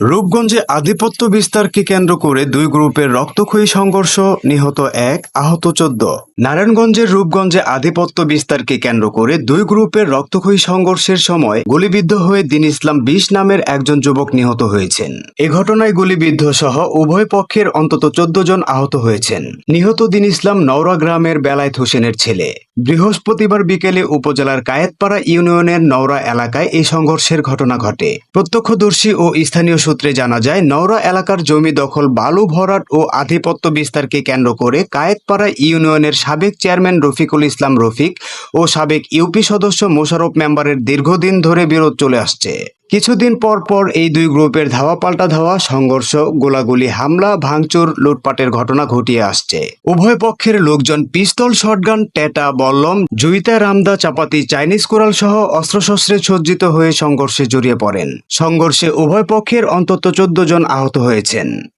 রূপগঞ্জে আধিপত্য বিস্তারকে কেন্দ্র করে দুই গ্রুপের রক্তক্ষয়ী সংঘর্ষ, নিহত 1, আহত 14। নারায়ণগঞ্জের রূপগঞ্জে আধিপত্য বিস্তারকে কেন্দ্র করে দুই গ্রুপের রক্তক্ষয়ী সংঘর্ষের সময় গুলিবিদ্ধ হয়ে দিন ইসলাম 20 নামের একজন যুবক নিহত হয়েছেন। এ ঘটনায় গুলিবিদ্ধ সহ উভয় পক্ষের অন্তত 14 জন আহত হয়েছেন। নিহত দিন ইসলাম নওরা গ্রামের বেলায়েত হোসেনের ছেলে। বৃহস্পতিবার বিকেলে উপজেলার কায়েতপাড়া ইউনিয়নের নওরা এলাকায় এই সংঘর্ষের ঘটনা ঘটে। প্রত্যক্ষদর্শী ও স্থানীয় সূত্রে জানা যায়, নওরা এলাকার জমি দখল, বালু ভরাট ও আধিপত্য বিস্তারকে কেন্দ্র করে কায়েতপাড়া ইউনিয়নের সাবেক চেয়ারম্যান রফিকুল ইসলাম রফিক ও সাবেক ইউপি সদস্য মোশাররফ মেম্বারের দীর্ঘদিন ধরে বিরোধ চলে আসছে। কিছুদিন পর পর এই দুই গ্রুপের ধাওয়া পাল্টা ধাওয়া, সংঘর্ষ, গোলাগুলি, হামলা, ভাঙচুর, লুটপাটের ঘটনা ঘটিয়ে আসছে। উভয় পক্ষের লোকজন পিস্তল, শটগান, টেটা, বল্লম, জুইতা, রামদা, চাপাতি, চাইনিজ কোরাল সহ অস্ত্রশস্ত্রে সজ্জিত হয়ে সংঘর্ষে জড়িয়ে পড়েন। সংঘর্ষে উভয় পক্ষের অন্তত 14 জন আহত হয়েছেন।